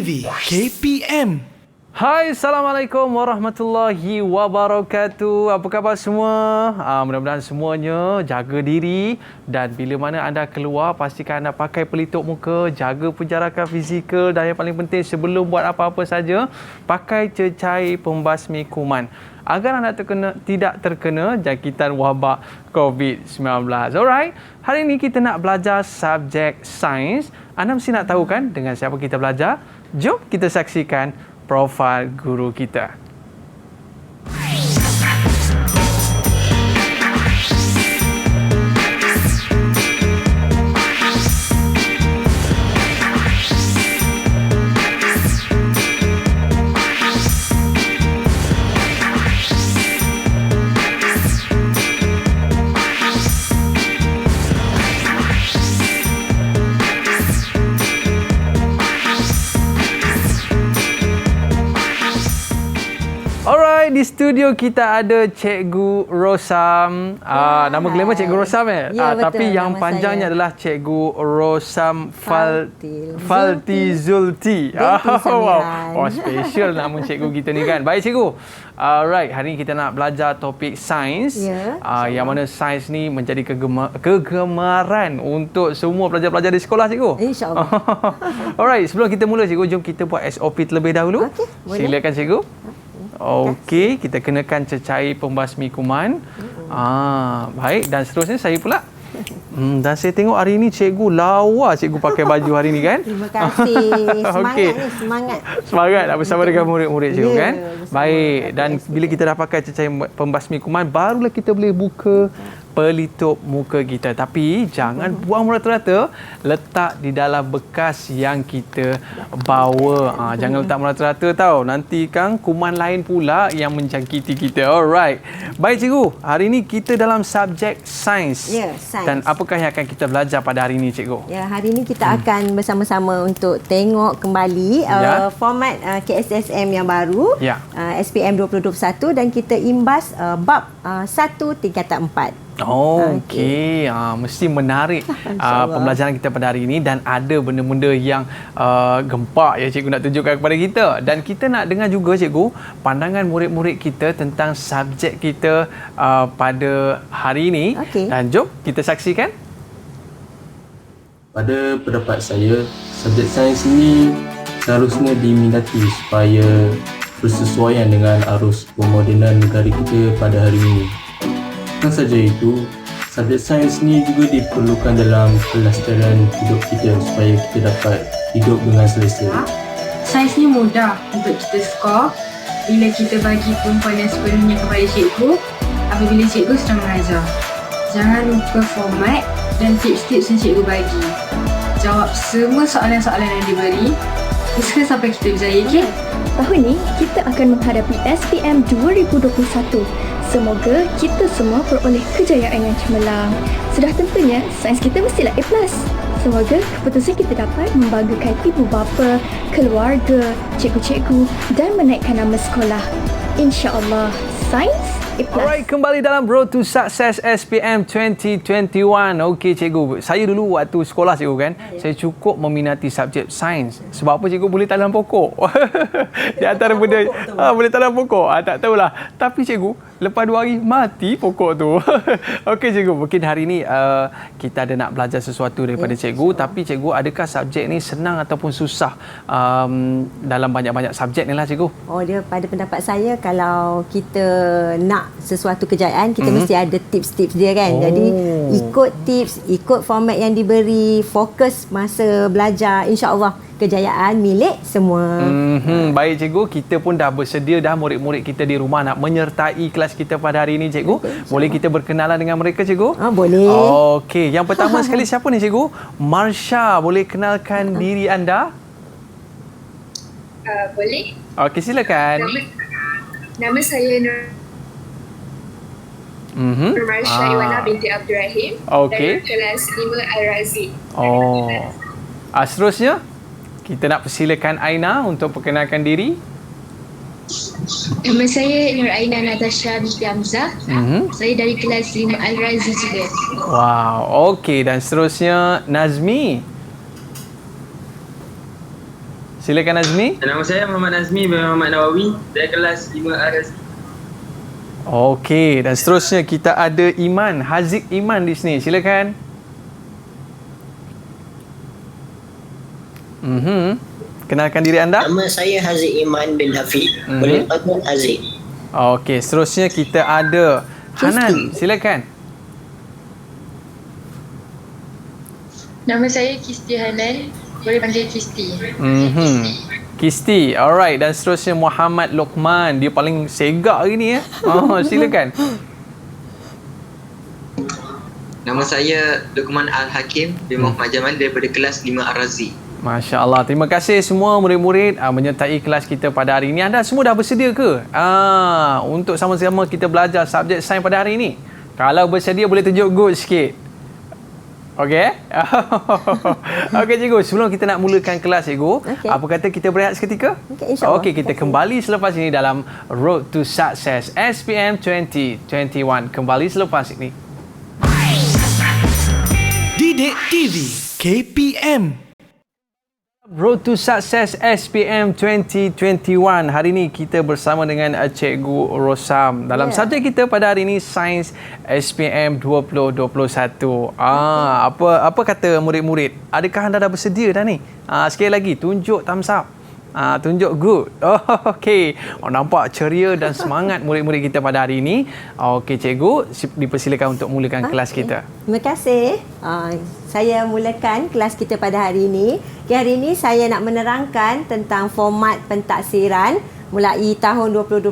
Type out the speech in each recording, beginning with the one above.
TV KPM. Hai, Assalamualaikum warahmatullahi wabarakatuh. Apa khabar semua? Mudah-mudahan semuanya jaga diri dan bila mana anda keluar, pastikan anda pakai pelitup muka, jaga penjarakan fizikal dan yang paling penting sebelum buat apa-apa saja, pakai cecair pembasmi kuman agar anda tidak terkena jangkitan wabak COVID-19. Alright, hari ini kita nak belajar subjek sains. Anda mesti nak tahu kan dengan siapa kita belajar? Jom kita saksikan profil guru kita. Di studio kita ada Cikgu Rosam. Nama glamour Cikgu Rosam Ya, betul, tapi yang panjangnya saya adalah Cikgu Rosam Falti Zulti. Wow, special nama cikgu kita ni kan. Baik cikgu. Alright, hari ini kita nak belajar topik sains. Yang mana sains ni menjadi kegemaran untuk semua pelajar-pelajar di sekolah cikgu. InsyaAllah. Alright, sebelum kita mula cikgu, jom kita buat SOP terlebih dahulu. Okey, boleh. Silakan cikgu. Okey, kita kenakan cecair pembasmi kuman. Baik, dan seterusnya saya pula. Dan saya tengok hari ini cikgu lawa cikgu pakai baju hari ini kan? Terima kasih. Semangat Okey. ni, semangat. Semangat nak bersama dengan murid-murid cikgu kan? bersama Baik, dan bila kita dah pakai cecair pembasmi kuman, barulah kita boleh buka pelitup muka kita. Tapi jangan buang merata-rata, letak di dalam bekas yang kita bawa. Jangan letak merata-rata tau. Nanti kan kuman lain pula yang menjangkiti kita. Alright. Baik cikgu, hari ini kita dalam subjek sains. Ya, sains. Dan apakah yang akan kita belajar pada hari ini cikgu? Ya, hari ini kita akan bersama-sama untuk tengok kembali format KSSM yang baru, Ya. SPM 2021, dan kita imbas bab 1 tingkatan 4. Okey, mesti menarik pembelajaran kita pada hari ini dan ada benda-benda yang gempak ya cikgu nak tunjukkan kepada kita. Dan kita nak dengar juga cikgu pandangan murid-murid kita tentang subjek kita pada hari ini. Dan jom kita saksikan. Pada pendapat saya, subjek sains ini seharusnya diminati supaya bersesuaian dengan arus pemodenan negara kita pada hari ini. Bukan saja itu, subjek sains ni juga diperlukan dalam pelestarian hidup kita supaya kita dapat hidup dengan selesa. Sains ni mudah untuk kita skor bila kita bagi tumpuan yang sepenuhnya kepada cikgu apabila cikgu sedang mengajar. Jangan lupa format dan tips-tips yang cikgu bagi. Jawab semua soalan-soalan yang diberi hingga sampai kita berjaya, okey? Tahun ni kita akan menghadapi SPM 2021. Semoga kita semua peroleh kejayaan yang cemerlang. Sudah tentunya sains kita mestilah A+. Semoga keputusan kita dapat membanggakan ibu bapa, keluarga, cikgu-cikgu dan menaikkan nama sekolah. InsyaAllah, sains A+. Alright, kembali dalam Road to Success SPM 2021. Okey cikgu, saya dulu waktu sekolah cikgu kan, saya cukup meminati subjek sains. Sebab apa cikgu? Boleh tanam pokok. Di antara benda boleh tanam pokok. Tak tahulah. Tapi cikgu, lepas 2 hari mati pokok tu. Okey cikgu, mungkin hari ni kita ada nak belajar sesuatu daripada cikgu. Tapi cikgu, adakah subjek ni senang ataupun susah dalam banyak-banyak subjek ni lah cikgu? Dia pada pendapat saya, kalau kita nak sesuatu kejayaan, kita mesti ada tips-tips dia kan. Jadi ikut tips, ikut format yang diberi, fokus masa belajar, insya-Allah kejayaan milik semua. Baik cikgu, kita pun dah bersedia dah, murid-murid kita di rumah nak menyertai kelas kita pada hari ini cikgu. Boleh kita berkenalan dengan mereka cikgu? Boleh. Okey, yang pertama sekali siapa ni cikgu? Marsha, boleh kenalkan diri anda? Boleh. Okey, silakan. Nama saya Nur Marsha Iwana binti Abdul Rahim. Okey. Dari kelas 5 Al-Razi. Seterusnya, kita nak persilakan Aina untuk perkenalkan diri. Nama saya Nur Aina Natasha binti Hamzah. Saya dari kelas 5 Al-Razi juga. Wow, okey. Dan seterusnya Nazmi. Silakan Azmi. Nama saya Muhammad Nazmi bin Muhammad Nawawi. Saya kelas 5 RS. Okey, dan seterusnya kita ada Iman, Haziq Iman di sini. Silakan. Kenalkan diri anda. Nama saya Haziq Iman bin Hafiz. Boleh panggil Haziq. Okey, seterusnya kita ada Hanan. Silakan. Nama saya Kisti Hanan. Boleh panggil Kisti. Kisti. Alright, dan seterusnya Muhammad Lokman. Dia paling segak hari ni ya. Silakan. Nama saya Luqman Al-Hakim bin Muhammad Jamal daripada kelas 5 Ar-Razi. Masya Allah. Terima kasih semua murid-murid menyertai kelas kita pada hari ini. Anda semua dah bersedia ke? Untuk sama-sama kita belajar subjek sains pada hari ini? Kalau bersedia boleh tunjuk good sikit. Okey? Okey cikgu, sebelum kita nak mulakan kelas cikgu, apa kata kita berehat seketika? Okey, kita kembali selepas ini dalam Road to Success SPM 2021. Kembali selepas ini. Didik TV KPM. Road to Success SPM 2021. Hari ini kita bersama dengan Cikgu Rosam dalam subjek kita pada hari ini Sains SPM 2021. Apa kata murid-murid? Adakah anda dah bersedia dah ni? Sekali lagi tunjuk thumbs up. Tunjuk good. Okey. Nampak ceria dan semangat murid-murid kita pada hari ini. Okey cikgu, dipersilakan untuk mulakan kelas kita. Terima kasih. Saya mulakan kelas kita pada hari ini. Hari ini saya nak menerangkan tentang format pentaksiran mulai tahun 2021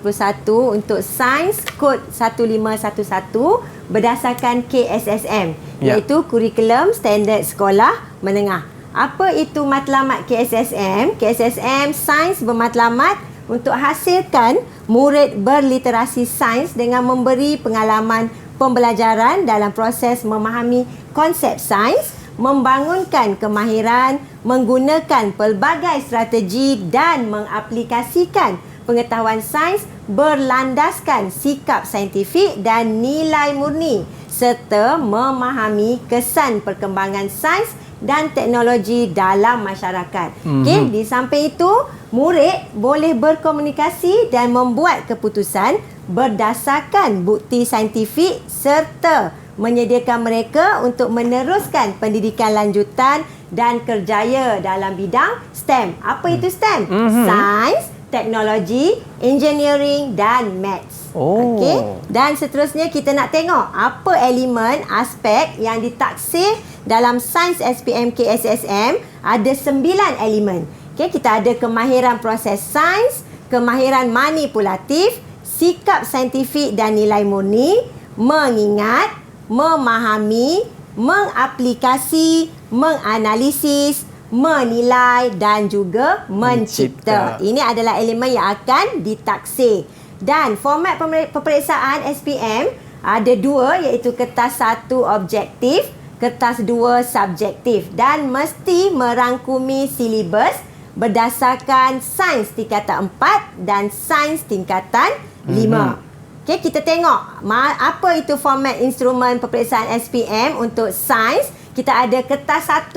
untuk Sains Kod 1511 berdasarkan KSSM, iaitu Kurikulum Standard Sekolah Menengah. Apa itu matlamat KSSM? KSSM sains bermatlamat untuk hasilkan murid berliterasi sains dengan memberi pengalaman pembelajaran dalam proses memahami konsep sains, membangunkan kemahiran, menggunakan pelbagai strategi dan mengaplikasikan pengetahuan sains berlandaskan sikap saintifik dan nilai murni serta memahami kesan perkembangan sains dan teknologi dalam masyarakat. Okey, di samping itu, murid boleh berkomunikasi dan membuat keputusan berdasarkan bukti saintifik serta menyediakan mereka untuk meneruskan pendidikan lanjutan dan kerjaya dalam bidang STEM. Apa itu STEM? Sains, teknologi, engineering dan maths. Okey. Dan seterusnya kita nak tengok apa elemen, aspek yang ditaksir dalam Sains SPM KSSM. Ada 9 elemen. Okey, kita ada kemahiran proses sains, kemahiran manipulatif, sikap saintifik dan nilai murni, mengingat, memahami, mengaplikasi, menganalisis, menilai dan juga mencipta. Ini adalah elemen yang akan ditaksir. Dan format peperiksaan SPM ada 2, iaitu kertas 1 objektif, kertas 2 subjektif, dan mesti merangkumi silibus berdasarkan sains tingkatan 4 dan sains tingkatan 5. Okey, kita tengok apa itu format instrumen peperiksaan SPM untuk sains. Kita ada kertas 1,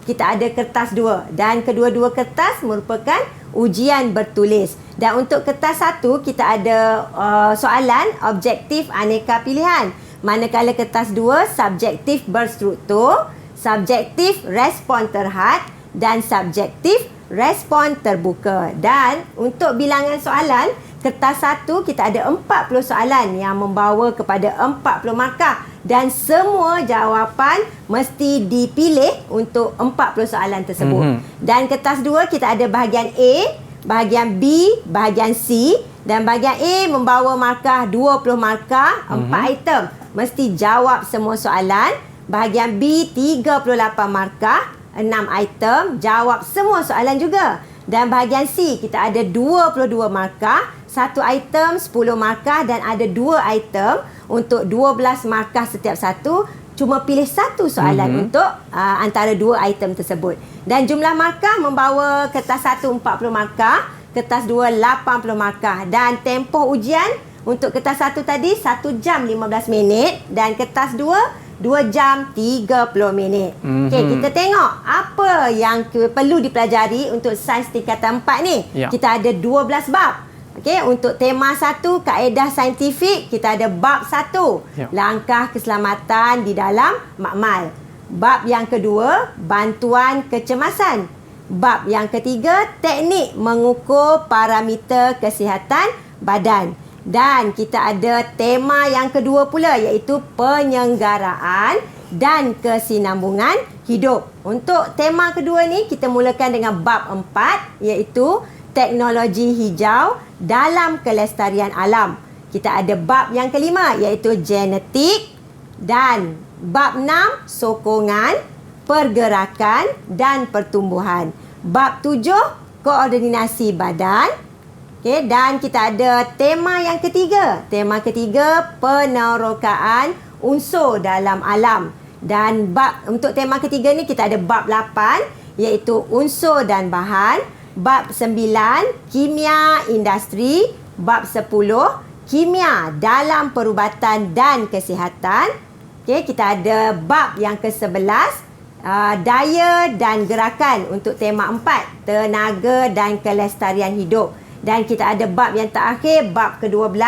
kita ada kertas 2, dan kedua-dua kertas merupakan ujian bertulis. Dan untuk kertas 1 kita ada soalan objektif aneka pilihan. Manakala kertas 2 subjektif berstruktur, subjektif respon terhad dan subjektif respon terbuka. Dan untuk bilangan soalan, kertas 1 kita ada 40 soalan yang membawa kepada 40 markah dan semua jawapan mesti dipilih untuk 40 soalan tersebut. Dan kertas 2 kita ada bahagian A, bahagian B, bahagian C, dan bahagian A membawa markah 20 markah, 4 item. Mesti jawab semua soalan. Bahagian B 38 markah, 6 item, jawab semua soalan juga. Dan bahagian C kita ada 22 markah, 1 item 10 markah dan ada 2 item untuk 12 markah setiap satu. Cuma pilih satu soalan untuk antara 2 item tersebut. Dan jumlah markah membawa kertas 1 40 markah, kertas 2 80 markah, dan tempoh ujian untuk kertas 1 tadi 1 jam 15 minit dan kertas 2 2 jam 30 minit. Okey, kita tengok apa yang perlu dipelajari untuk sains tingkatan 4 ni. Ya. Kita ada 12 bab. Okey, untuk tema 1 kaedah saintifik, kita ada bab 1, Ya. langkah keselamatan di dalam makmal. Bab yang kedua, bantuan kecemasan. Bab yang ketiga, teknik mengukur parameter kesihatan badan. Dan kita ada tema yang kedua pula, iaitu penyelenggaraan dan kesinambungan hidup. Untuk tema kedua ni, kita mulakan dengan bab 4, iaitu teknologi hijau dalam kelestarian alam. Kita ada bab yang kelima, iaitu genetik, dan bab 6, sokongan, pergerakan dan pertumbuhan. Bab 7, koordinasi badan. Okey, dan kita ada tema yang ketiga. Tema ketiga, penerokaan unsur dalam alam. Dan bab untuk tema ketiga ni kita ada bab 8, iaitu unsur dan bahan. Bab 9, kimia industri. Bab 10, kimia dalam perubatan dan kesihatan. Okey, kita ada bab yang ke-11, daya dan gerakan untuk tema 4, tenaga dan kelestarian hidup. Dan kita ada bab yang terakhir, bab ke-12,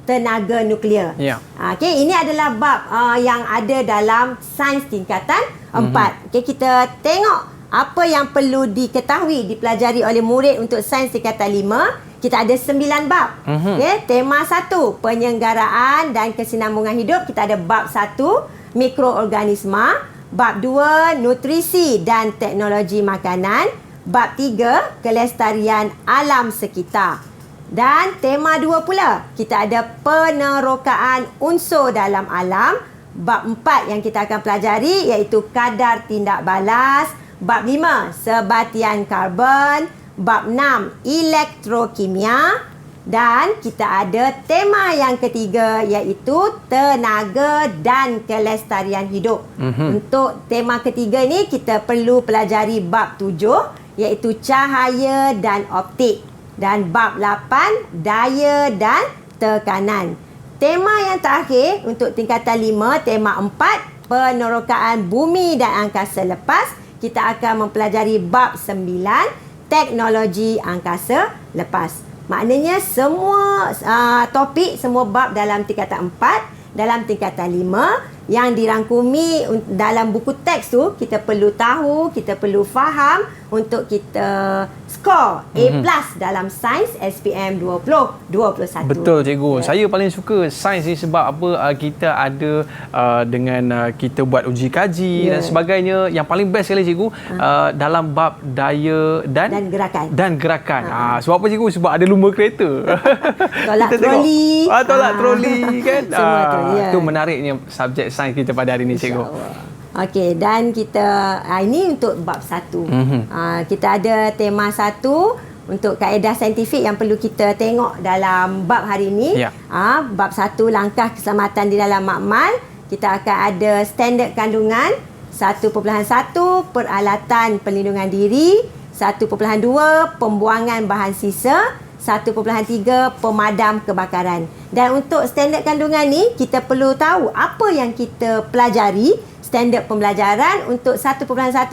tenaga nuklear. Ya. Okey, ini adalah bab yang ada dalam sains tingkatan 4. Okey, kita tengok apa yang perlu diketahui, dipelajari oleh murid untuk sains tingkatan 5. Kita ada 9 bab. Okey, tema 1, penyelenggaraan dan kesinambungan hidup. Kita ada bab 1, mikroorganisma. Bab 2, nutrisi dan teknologi makanan. Bab 3, kelestarian alam sekitar. Dan tema 2 pula, kita ada penerokaan unsur dalam alam. Bab 4 yang kita akan pelajari iaitu kadar tindak balas. Bab 5, sebatian karbon. Bab 6, elektrokimia. Dan kita ada tema yang ketiga iaitu tenaga dan kelestarian hidup. Untuk tema ketiga ni kita perlu pelajari bab 7 iaitu cahaya dan optik. Dan bab 8, daya dan tekanan. Tema yang terakhir untuk tingkatan 5, tema 4, penerokaan bumi dan angkasa lepas. Kita akan mempelajari bab 9, teknologi angkasa lepas. Maknanya semua topik, semua bab dalam tingkatan 4, dalam tingkatan 5 yang dirangkumi dalam buku teks tu, kita perlu tahu, kita perlu faham untuk kita skor A+ dalam sains SPM 2021. Betul cikgu. Saya paling suka sains ni sebab apa, kita ada dengan kita buat uji kaji dan sebagainya. Yang paling best sekali cikgu dalam bab daya dan gerakan. Sebab apa cikgu? Sebab ada lumba kereta. Tolak troli. Tolak troli kan. Semua tu, ya. Itu menariknya subjek sains kita pada hari ini cikgu. Okey, dan kita ini untuk bab 1. Kita ada tema 1 untuk kaedah saintifik yang perlu kita tengok dalam bab hari ini. Ya. Bab 1, langkah keselamatan di dalam makmal. Kita akan ada standard kandungan. 1.1, peralatan perlindungan diri. 1.2, pembuangan bahan sisa. 1.3, pemadam kebakaran. Dan untuk standard kandungan ni, kita perlu tahu apa yang kita pelajari. Standard pembelajaran untuk 1.1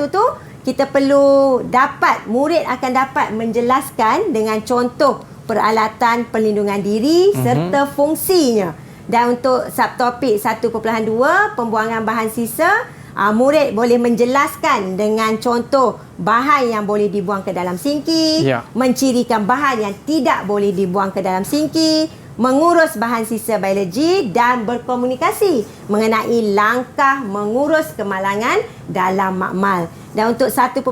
tu, kita perlu dapat, murid akan dapat menjelaskan dengan contoh peralatan perlindungan diri serta fungsinya. Dan untuk subtopik 1.2, pembuangan bahan sisa, murid boleh menjelaskan dengan contoh bahan yang boleh dibuang ke dalam sinki, mencirikan bahan yang tidak boleh dibuang ke dalam sinki, mengurus bahan sisa biologi dan berkomunikasi mengenai langkah mengurus kemalangan dalam makmal. Dan untuk 1.3,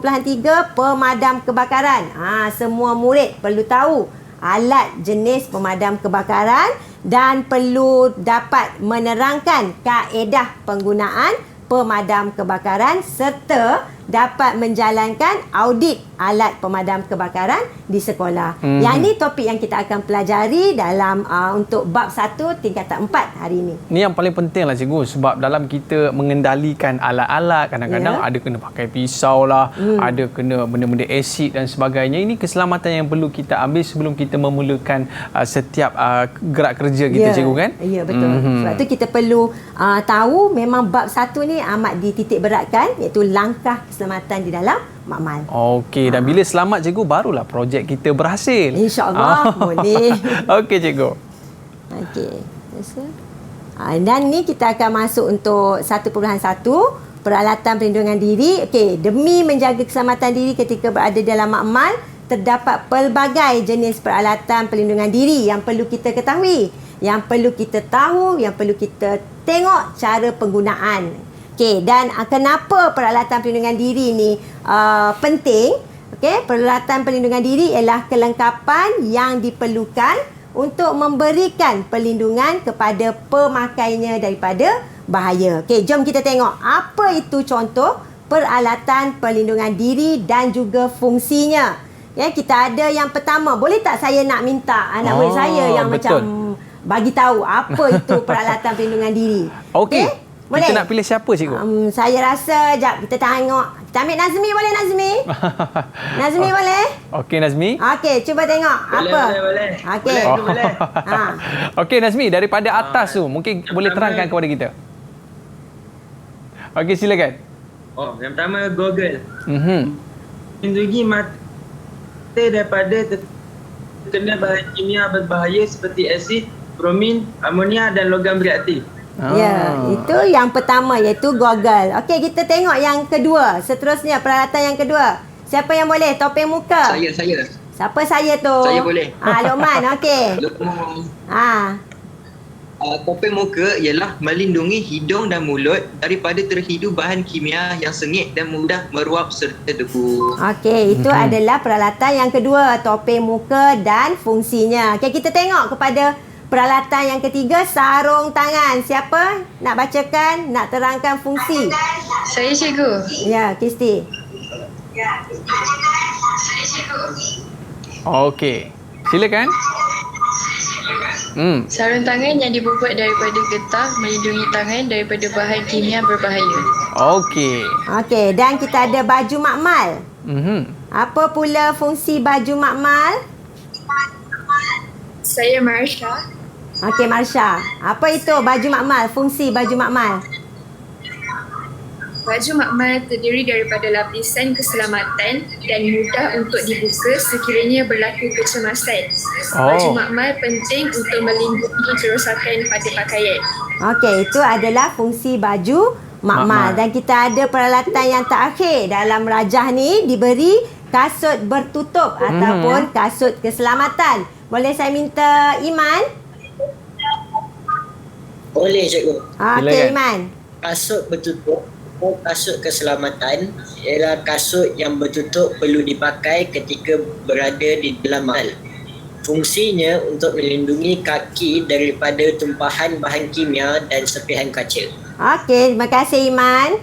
pemadam kebakaran. Semua murid perlu tahu alat jenis pemadam kebakaran dan perlu dapat menerangkan kaedah penggunaan pemadam kebakaran serta dapat menjalankan audit alat pemadam kebakaran di sekolah. Yang ni topik yang kita akan pelajari dalam untuk bab 1 tingkatan 4 hari ini. Ni yang paling penting lah cikgu, sebab dalam kita mengendalikan alat-alat, kadang-kadang ada kena pakai pisau lah, ada kena benda-benda asid dan sebagainya. Ini keselamatan yang perlu kita ambil sebelum kita memulakan setiap gerak kerja kita, cikgu kan? Ya, betul. Sebab tu kita perlu tahu memang bab 1 ni amat dititik beratkan, iaitu langkah keselamatan di dalam makmal. Okey, dan bila selamat cikgu, barulah projek kita berhasil. InsyaAllah boleh. Okey cikgu. Okey. Dan ni kita akan masuk untuk 1.1, peralatan perlindungan diri. Okey, demi menjaga keselamatan diri ketika berada dalam makmal, terdapat pelbagai jenis peralatan perlindungan diri yang perlu kita ketahui, yang perlu kita tahu, yang perlu kita tengok cara penggunaan. Okey, dan kenapa peralatan perlindungan diri ni penting? Okey, peralatan perlindungan diri ialah kelengkapan yang diperlukan untuk memberikan perlindungan kepada pemakainya daripada bahaya. Okey, jom kita tengok apa itu contoh peralatan perlindungan diri dan juga fungsinya. Ya, kita ada yang pertama. Boleh tak saya nak minta anak murid saya yang betul. macam bagi tahu apa itu peralatan perlindungan diri? Okey. Boleh? Kita nak pilih siapa, cikgu? Saya rasa, jap kita tengok. Kita ambil Nazmi, boleh Nazmi? Nazmi boleh? Okey, Nazmi. Okey, cuba tengok. Boleh, apa? boleh. Okey. Boleh. Okey, Nazmi, daripada atas tu, mungkin boleh terangkan kepada kita. Okey, silakan. Yang pertama Google. Lindungi mata daripada terkena bahan kimia berbahaya seperti asid, bromin, amonia dan logam reaktif. Ya, itu yang pertama iaitu goggle. Okey, kita tengok yang kedua. Seterusnya peralatan yang kedua. Siapa yang boleh? Topeng muka. Saya. Siapa saya tu? Saya boleh. Lokman, okey. Topeng muka ialah melindungi hidung dan mulut daripada terhidu bahan kimia yang sengit dan mudah meruap serta debu. Okey, itu adalah peralatan yang kedua, topeng muka dan fungsinya. Okey, kita tengok kepada peralatan yang ketiga, sarung tangan. Siapa nak bacakan, nak terangkan fungsi? Saya cikgu. Ya, Kisti. Saya cikgu. Okey. Silakan. Sarung tangan yang dibuat daripada getah melindungi tangan daripada bahan kimia berbahaya. Okey. Okey, dan kita ada baju makmal. Apa pula fungsi baju makmal? Saya Marsha. Okey, Marsha. Apa itu baju makmal? Fungsi baju makmal? Baju makmal terdiri daripada lapisan keselamatan dan mudah untuk dibuka sekiranya berlaku kecemasan. Baju makmal penting untuk melindungi kerosakan pada pakaian. Okey, itu adalah fungsi baju makmal. Dan kita ada peralatan yang terakhir dalam rajah ni, diberi kasut bertutup ataupun kasut keselamatan. Boleh saya minta Iman? Boleh, cikgu. Okey, Iman. Kasut bertutup atau kasut keselamatan ialah kasut yang bertutup perlu dipakai ketika berada di dalam mal. Fungsinya untuk melindungi kaki daripada tumpahan bahan kimia dan serpihan kaca. Okey, terima kasih Iman.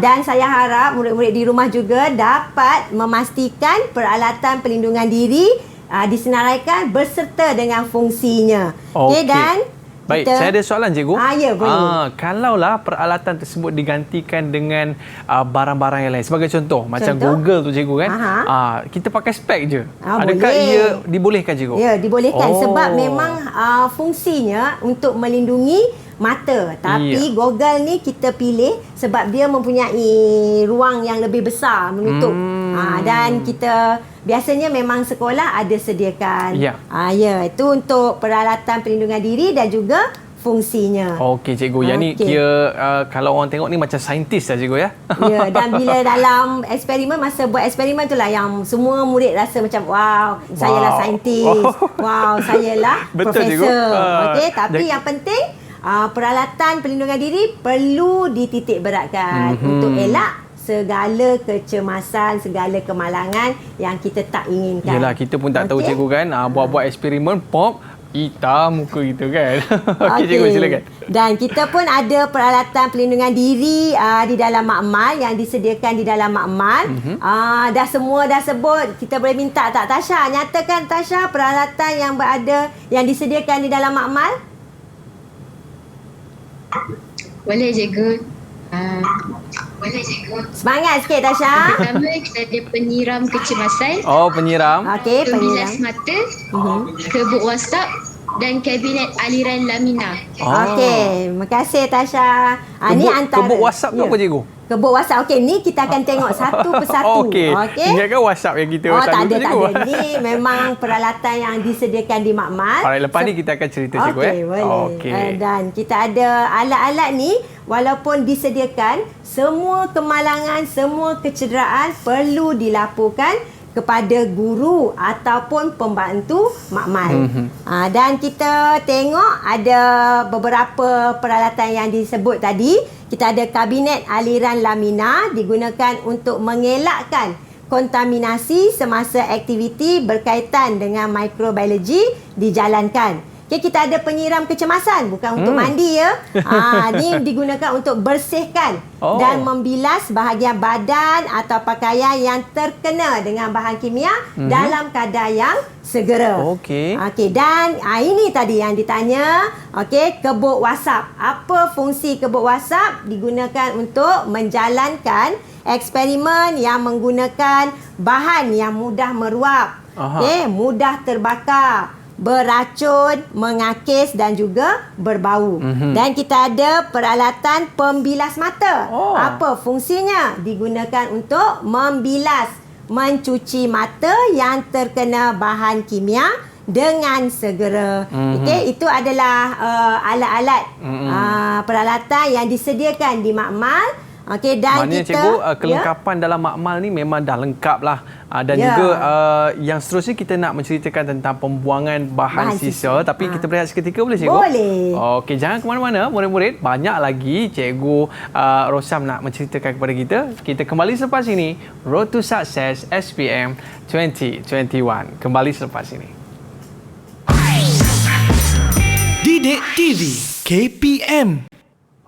Dan saya harap murid-murid di rumah juga dapat memastikan peralatan perlindungan diri disenaraikan berserta dengan fungsinya. Okey, dan baik, saya ada soalan cikgu. Ya, boleh. Kalaulah peralatan tersebut digantikan dengan barang-barang yang lain. Sebagai contoh, macam Google tu cikgu kan. Kita pakai spek je. Adakah boleh. ia dibolehkan cikgu? Ya, dibolehkan sebab memang fungsinya untuk melindungi mata. Tapi Google ni kita pilih sebab dia mempunyai ruang yang lebih besar menutup. Dan kita biasanya memang sekolah ada sediakan. Itu untuk peralatan perlindungan diri dan juga fungsinya. Okey cikgu, yang ni kira kalau orang tengok ni macam saintis lah cikgu ya. Ya, dan bila dalam eksperimen, masa buat eksperimen tu lah yang semua murid rasa macam wow, saya lah saintis. Wow, saya lah profesor. Okey, tapi yang penting peralatan perlindungan diri perlu dititik beratkan untuk elak segala kecemasan, segala kemalangan yang kita tak inginkan. Yalah, kita pun tak tahu cikgu kan, buat-buat eksperimen pop, hitam muka kita kan. Okey, cikgu silakan. Dan kita pun ada peralatan pelindungan diri di dalam makmal yang disediakan di dalam makmal. Dah semua dah sebut. Kita boleh minta tak Tasha? Nyatakan Tasha peralatan yang berada yang disediakan di dalam makmal. Boleh cikgu. Semangat sikit Tasha. Pertama kita ada penyiram kecemasan, Oh, penyiram. Okey, pembilas penyiram. mata, kebuk WhatsApp dan kabinet aliran lamina. Okey, terima kasih Tasha. Ni antara Kebuk WhatsApp tu apa cikgu? Kebuk WhatsApp. Okey, ni kita akan tengok satu persatu. Okey. Ingatkan WhatsApp yang kita Oh, tak selalu ada, tu, tak cikgu. ada. Ni memang peralatan yang disediakan di makmal. Alright, lepas ni kita akan cerita cikgu. Okey, boleh. Okey. Dan kita ada alat-alat ni walaupun disediakan, semua kemalangan, semua kecederaan perlu dilaporkan kepada guru ataupun pembantu makmal. Dan kita tengok ada beberapa peralatan yang disebut tadi. Kita ada kabinet aliran lamina digunakan untuk mengelakkan kontaminasi semasa aktiviti berkaitan dengan mikrobiologi dijalankan. Okay, kita ada penyiram kecemasan, bukan untuk mandi ya. Ni digunakan untuk bersihkan dan membilas bahagian badan atau pakaian yang terkena dengan bahan kimia dalam kadar yang segera. Okey. Okey, dan ini tadi yang ditanya. Okey, kebuk WhatsApp. Apa fungsi kebuk WhatsApp? Digunakan untuk menjalankan eksperimen yang menggunakan bahan yang mudah meruap, mudah terbakar, beracun, mengakis dan juga berbau. Dan kita ada peralatan pembilas mata. Apa fungsinya? Digunakan untuk membilas, mencuci mata yang terkena bahan kimia dengan segera. Okey, itu adalah alat-alat peralatan yang disediakan di makmal. Okey, dan maknanya kita cikgu kelengkapan dalam makmal ni memang dah lengkap lah. Dan juga yang seterusnya kita nak menceritakan tentang pembuangan bahan sisa. Tapi kita berehat seketika boleh cikgu? Boleh. Okey, jangan ke mana-mana murid-murid. Banyak lagi cikgu Rosam nak menceritakan kepada kita. Kita kembali selepas ini. Road to Success SPM 2021. Kembali selepas ini. Didik TV KPM.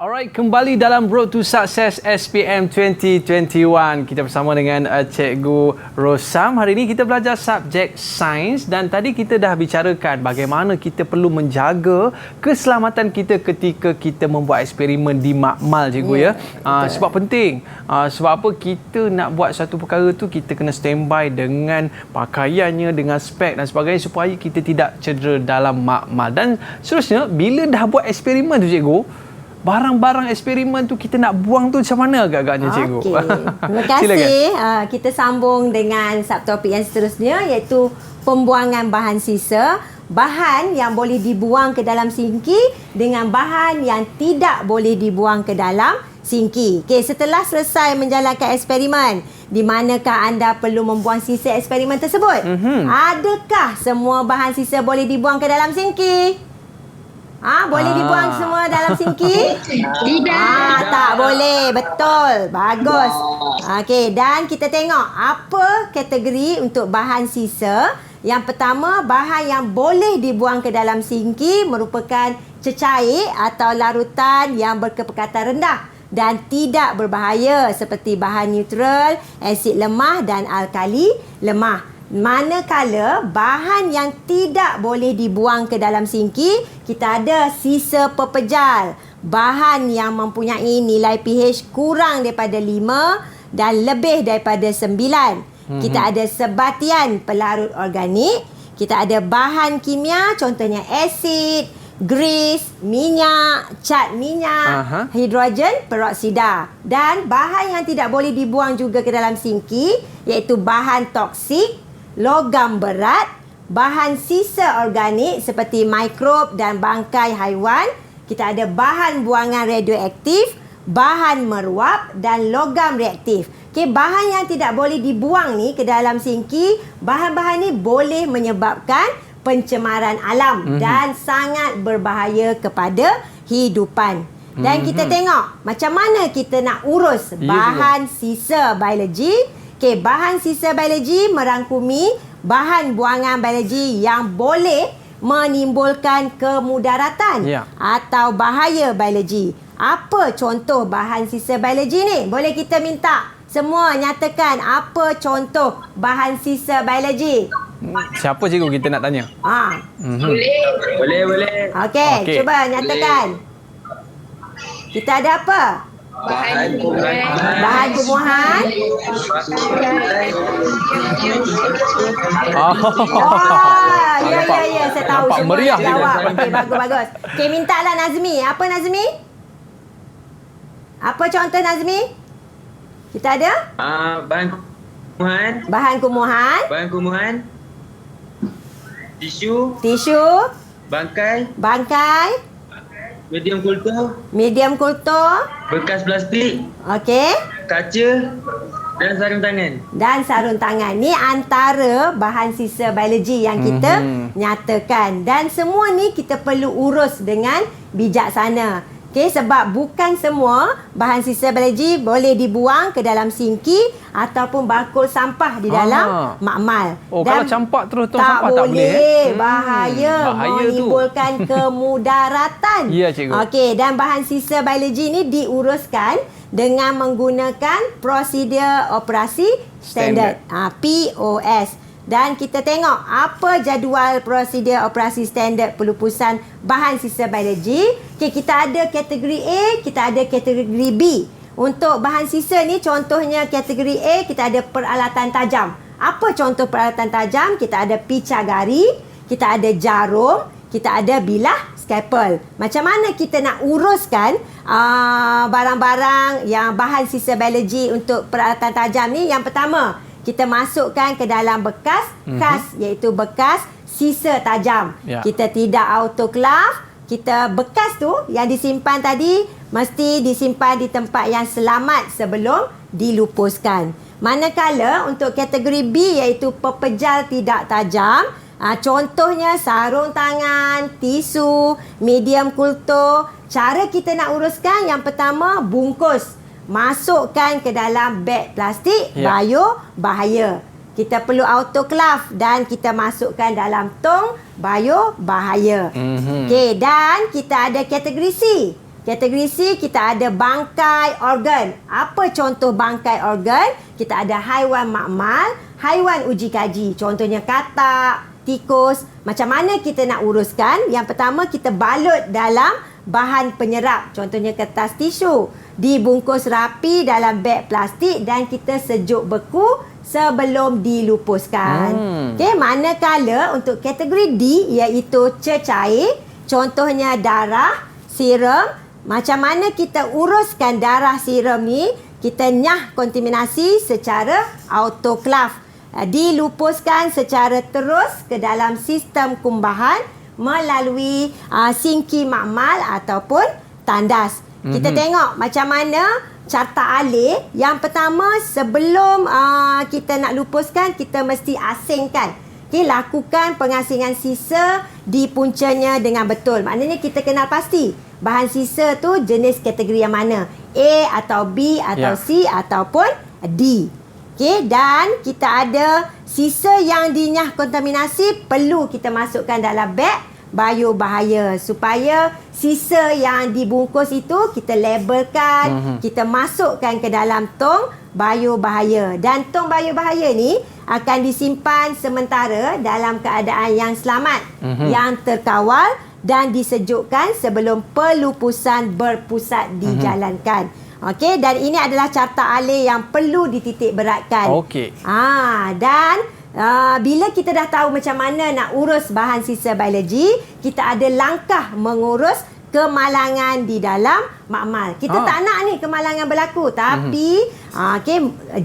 Alright, kembali dalam Road to Success SPM 2021. Kita bersama dengan Cikgu Rosam. Hari ini kita belajar subjek sains dan tadi kita dah bicarakan bagaimana kita perlu menjaga keselamatan kita ketika kita membuat eksperimen di makmal, cikgu ya. Sebab penting. Sebab apa kita nak buat satu perkara tu kita kena standby dengan pakaiannya, dengan spek dan sebagainya supaya kita tidak cedera dalam makmal. Dan seterusnya bila dah buat eksperimen tu cikgu, barang-barang eksperimen tu kita nak buang tu macam mana agak-agaknya cikgu? Okey. Terima kasih. Kita sambung dengan subtopik yang seterusnya iaitu pembuangan bahan sisa. Bahan yang boleh dibuang ke dalam sinki dengan bahan yang tidak boleh dibuang ke dalam sinki. Okey, setelah selesai menjalankan eksperimen, di manakah anda perlu membuang sisa eksperimen tersebut? Adakah semua bahan sisa boleh dibuang ke dalam sinki? Boleh dibuang semua dalam sinki? Tidak. Tak boleh. Betul. Bagus. Okey, dan kita tengok apa kategori untuk bahan sisa. Yang pertama, bahan yang boleh dibuang ke dalam sinki merupakan cecair atau larutan yang berkepekatan rendah dan tidak berbahaya seperti bahan neutral, asid lemah dan alkali lemah. Manakala bahan yang tidak boleh dibuang ke dalam sinki, kita ada sisa pepejal. Bahan yang mempunyai nilai pH kurang daripada 5 dan lebih daripada 9. Kita ada sebatian pelarut organik. Kita ada bahan kimia, contohnya asid, grease, minyak, cat minyak, hidrogen peroksida. Dan bahan yang tidak boleh dibuang juga ke dalam sinki iaitu bahan toksik, logam berat, bahan sisa organik seperti mikrob dan bangkai haiwan. Kita ada bahan buangan radioaktif, bahan meruap dan logam reaktif. Okey, bahan yang tidak boleh dibuang ni ke dalam sinki, bahan-bahan ni boleh menyebabkan pencemaran alam dan sangat berbahaya kepada hidupan. Dan kita tengok macam mana kita nak urus bahan sisa biologi. Okey, bahan sisa biologi merangkumi bahan buangan biologi yang boleh menimbulkan kemudaratan Ya. atau bahaya biologi. Apa contoh bahan sisa biologi ni? Boleh kita minta semua nyatakan apa contoh bahan sisa biologi? Siapa cikgu kita nak tanya? Boleh. Okey, Okey. cuba nyatakan. Kita ada apa? Bahan Bahan tumbuhan. Oh, Ya, saya tahu nampak semua meriah nak jawab. kita. Okey, bagus. Okey, mintalah Nazmi. Apa Nazmi? Apa contoh Nazmi? Kita ada Bahan kumpulan, bahan kumuhan, tisu, tisu, bangkai, medium kultur, bekas plastik, okey, kaca dan sarung tangan. dan sarung tangan. Ni antara bahan sisa biologi yang kita nyatakan. Dan semua ni kita perlu urus dengan bijaksana. Okey, sebab bukan semua bahan sisa biologi boleh dibuang ke dalam sinki ataupun bakul sampah di dalam makmal. Oh, Dan kalau campak terus tong tak sampah tak boleh. boleh. Bahaya Bahaya tu. menimbulkan kemudaratan. Ya, cikgu. Okey, dan bahan sisa biologi ni diuruskan dengan menggunakan prosedur operasi standard. POS. Dan kita tengok apa jadual prosedur operasi standard pelupusan bahan sisa biologi. Okay, kita ada kategori A, kita ada kategori B. Untuk bahan sisa ni contohnya kategori A, kita ada peralatan tajam. Apa contoh peralatan tajam? Kita ada picagari, kita ada jarum, kita ada bilah scalpel. Macam mana kita nak uruskan barang-barang yang bahan sisa biologi untuk peralatan tajam ni? Yang pertama, kita masukkan ke dalam bekas khas, iaitu bekas sisa tajam. Ya. Kita tidak autoclave. Kita bekas tu yang disimpan tadi mesti disimpan di tempat yang selamat sebelum dilupuskan. Manakala untuk kategori B, iaitu pepejal tidak tajam, contohnya sarung tangan, tisu, medium kultur. Cara kita nak uruskan, yang pertama bungkus. Masukkan ke dalam beg plastik, bio bahaya. Kita perlu autoclave dan kita masukkan dalam tong bio bahaya. Okey, dan kita ada kategori C. Kategori C kita ada bangkai organ. Apa contoh bangkai organ? Kita ada haiwan makmal, haiwan uji kaji. Contohnya katak, tikus. Macam mana kita nak uruskan? Yang pertama, kita balut dalam bahan penyerap. Contohnya kertas tisu. Dibungkus rapi dalam beg plastik dan kita sejuk beku sebelum dilupuskan. Okey, manakala untuk kategori D, iaitu cecair, contohnya darah, serum. Macam mana kita uruskan darah serum ni? Kita nyah kontaminasi secara autoclave. Dilupuskan secara terus ke dalam sistem kumbahan melalui sinki makmal ataupun tandas. Kita tengok macam mana carta alih. Yang pertama, sebelum kita nak lupuskan, kita mesti asingkan. Okay, lakukan pengasingan sisa di puncanya dengan betul. Maknanya kita kenal pasti bahan sisa tu jenis kategori yang mana. A atau B atau C ataupun D. Okay, dan kita ada sisa yang dinyah kontaminasi perlu kita masukkan dalam beg bio bahaya, supaya sisa yang dibungkus itu kita labelkan, kita masukkan ke dalam tong bio bahaya. Dan tong bio bahaya ni akan disimpan sementara dalam keadaan yang selamat, yang terkawal dan disejukkan sebelum pelupusan berpusat dijalankan. Okey, dan ini adalah carta alih yang perlu dititik beratkan. Okey. Dan bila kita dah tahu macam mana nak urus bahan sisa biologi, kita ada langkah mengurus kemalangan di dalam makmal. Kita tak nak ni kemalangan berlaku, tapi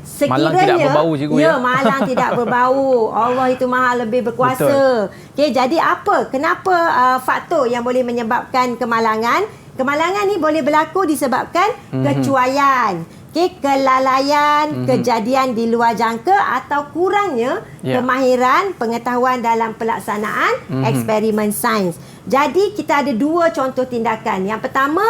sekiranya malang tidak berbau, cikgu, ya. Malang tidak berbau. Allah itu Maha lebih berkuasa. Okey, jadi apa? Kenapa faktor yang boleh menyebabkan kemalangan? Kemalangan ni boleh berlaku disebabkan kecuaian, kelalaian, kejadian di luar jangka atau kurangnya kemahiran pengetahuan dalam pelaksanaan eksperimen sains. Jadi kita ada dua contoh tindakan. Yang pertama,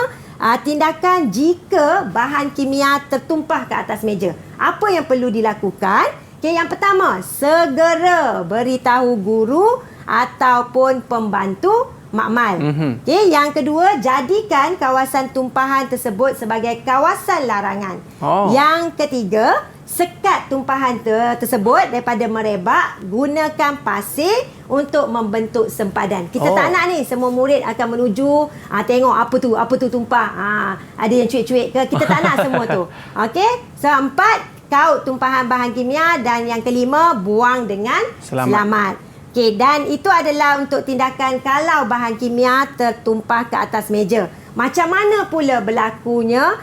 tindakan jika bahan kimia tertumpah ke atas meja. Apa yang perlu dilakukan? Yang pertama, segera beritahu guru ataupun pembantu makmal. Okey, yang kedua, jadikan kawasan tumpahan tersebut sebagai kawasan larangan. Yang ketiga, sekat tumpahan tersebut daripada merebak, gunakan pasir untuk membentuk sempadan. Kita tak nak ni semua murid akan menuju tengok apa tu tumpah. Ada yang cuik-cuik ke? Kita tak nak semua tu. Okey? So, 4, kaut tumpahan bahan kimia, dan yang kelima, buang dengan selamat. Okey, dan itu adalah untuk tindakan kalau bahan kimia tertumpah ke atas meja. Macam mana pula berlakunya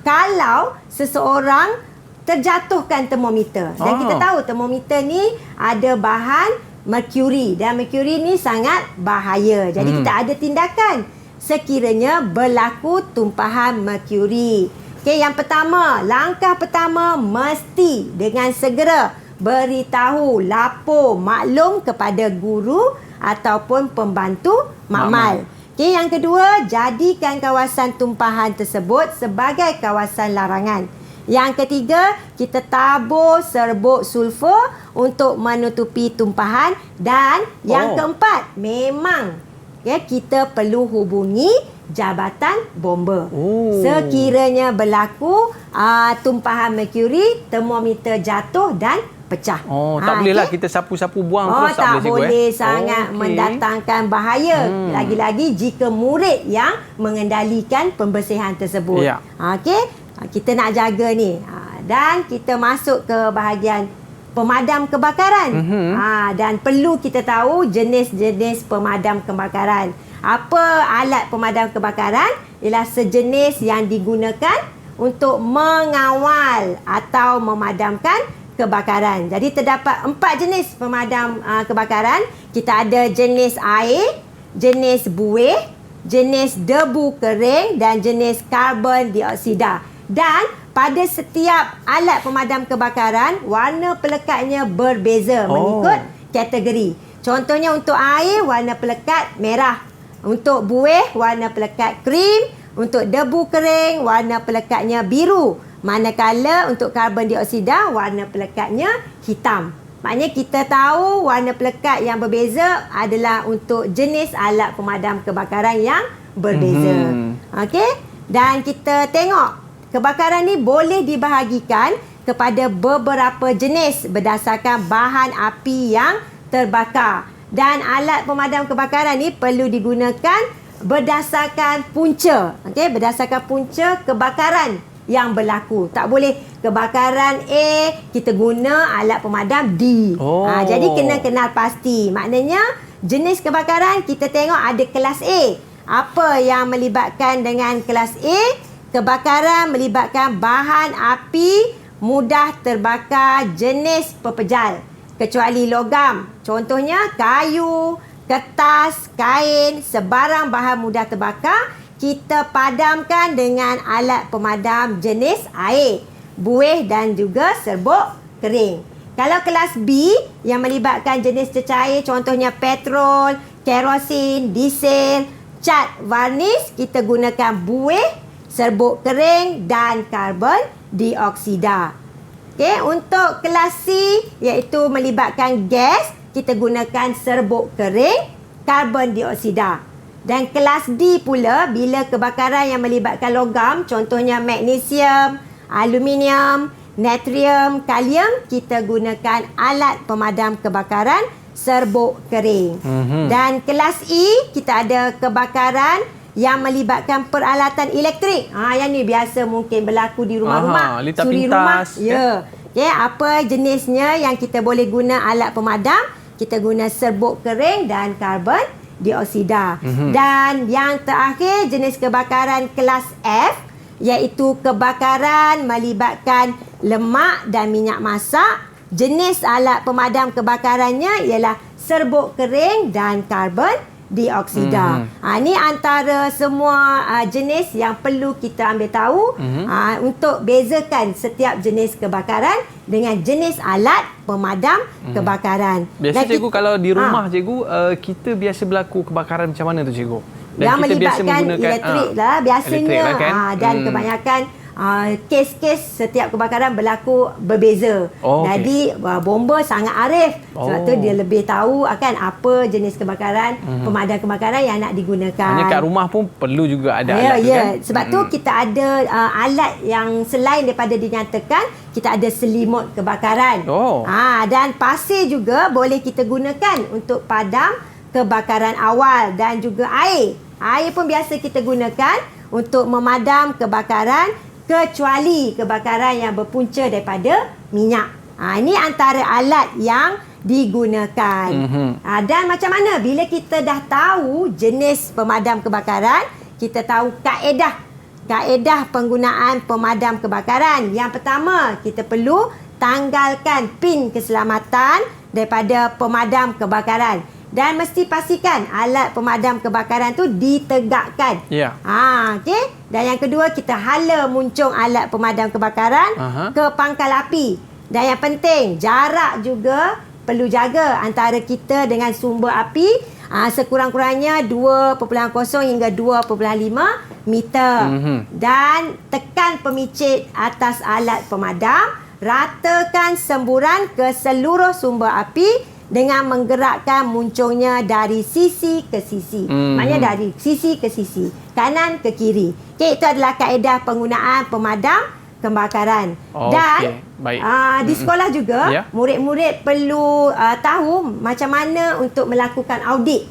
kalau seseorang terjatuhkan termometer. Dan kita tahu termometer ni ada bahan merkuri, dan merkuri ni sangat bahaya. Jadi kita ada tindakan sekiranya berlaku tumpahan merkuri. Okey, yang pertama, langkah pertama mesti dengan segera beritahu, lapor, maklum kepada guru ataupun pembantu makmal. Okey, yang kedua, jadikan kawasan tumpahan tersebut sebagai kawasan larangan. Yang ketiga, kita tabur serbuk sulfur untuk menutupi tumpahan. Dan yang keempat, memang kita perlu hubungi jabatan bomba. Sekiranya berlaku tumpahan merkuri, termometer jatuh dan pecah. Tak bolehlah kita sapu-sapu buang terus. Tak boleh sangat mendatangkan bahaya. Lagi-lagi jika murid yang mengendalikan pembersihan tersebut. Okey, kita nak jaga ni. Dan kita masuk ke bahagian pemadam kebakaran. Dan perlu kita tahu jenis-jenis pemadam kebakaran. Apa alat pemadam kebakaran? Ialah sejenis yang digunakan untuk mengawal atau memadamkan kebakaran. Jadi terdapat 4 jenis pemadam kebakaran. Kita ada jenis air, jenis buih, jenis debu kering dan jenis karbon dioksida. Dan pada setiap alat pemadam kebakaran, warna pelekatnya berbeza mengikut kategori. Contohnya untuk air, warna pelekat merah. Untuk buih, warna pelekat krim. Untuk debu kering, warna pelekatnya biru. Manakala untuk karbon dioksida, warna pelekatnya hitam. Maknanya kita tahu warna pelekat yang berbeza adalah untuk jenis alat pemadam kebakaran yang berbeza. Okey? Dan kita tengok, kebakaran ni boleh dibahagikan kepada beberapa jenis berdasarkan bahan api yang terbakar. Dan alat pemadam kebakaran ni perlu digunakan berdasarkan punca. Okey, berdasarkan punca kebakaran yang berlaku. Tak boleh kebakaran A, kita guna alat pemadam D. Jadi kena kenal pasti. Maknanya jenis kebakaran kita tengok ada kelas A. Apa yang melibatkan dengan kelas A? Kebakaran melibatkan bahan api mudah terbakar jenis pepejal. Kecuali logam. Contohnya kayu, kertas, kain, sebarang bahan mudah terbakar, kita padamkan dengan alat pemadam jenis air, buih dan juga serbuk kering. Kalau kelas B yang melibatkan jenis cecair, contohnya petrol, kerosin, diesel, cat, varnis, kita gunakan buih, serbuk kering dan karbon dioksida. Okey, untuk kelas C iaitu melibatkan gas, kita gunakan serbuk kering, karbon dioksida. Dan kelas D pula bila kebakaran yang melibatkan logam, contohnya magnesium, aluminium, natrium, kalium, kita gunakan alat pemadam kebakaran serbuk kering. Dan kelas E, kita ada kebakaran yang melibatkan peralatan elektrik. Yang ni biasa mungkin berlaku di rumah-rumah, suri rumah. Ya. Okay, apa jenisnya yang kita boleh guna alat pemadam? Kita guna serbuk kering dan karbon dioksida. Dan yang terakhir, jenis kebakaran kelas F iaitu kebakaran melibatkan lemak dan minyak masak. Jenis alat pemadam kebakarannya ialah serbuk kering dan karbon dioksida. Ini antara semua jenis yang perlu kita ambil tahu untuk bezakan setiap jenis kebakaran dengan jenis alat pemadam kebakaran. Biasa cikgu kalau di rumah cikgu kita biasa berlaku kebakaran macam mana tu cikgu? Dan yang kita biasa melibatkan menggunakan elektrik lah biasanya elektrik lah kan? dan kebanyakan kes-kes setiap kebakaran berlaku berbeza. Oh, okey. Jadi bomba sangat arif. Sebab tu dia lebih tahu akan apa jenis kebakaran, pemadam kebakaran yang nak digunakan. Hanya kat rumah pun perlu juga ada Ya, alat tu ya. kan? Sebab tu kita ada alat yang selain daripada dinyatakan, kita ada selimut kebakaran. Oh. Dan pasir juga boleh kita gunakan untuk padam kebakaran awal dan juga air. Air pun biasa kita gunakan untuk memadam kebakaran kecuali kebakaran yang berpunca daripada minyak. Ini antara alat yang digunakan. Dan macam mana bila kita dah tahu jenis pemadam kebakaran, kita tahu kaedah penggunaan pemadam kebakaran. Yang pertama, kita perlu tanggalkan pin keselamatan daripada pemadam kebakaran. Dan mesti pastikan alat pemadam kebakaran tu ditegakkan. Ya. Okey. Dan yang kedua, kita hala muncung alat pemadam kebakaran ke pangkal api. Dan yang penting, jarak juga perlu jaga antara kita dengan sumber api. Sekurang-kurangnya 2.0 hingga 2.5 meter. Dan tekan pemicit atas alat pemadam. Ratakan semburan ke seluruh sumber api dengan menggerakkan muncungnya dari sisi ke sisi. Maknanya dari sisi ke sisi, kanan ke kiri. Okey, itu adalah kaedah penggunaan pemadam kebakaran. Dan baik. Di sekolah juga, murid-murid perlu tahu macam mana untuk melakukan audit.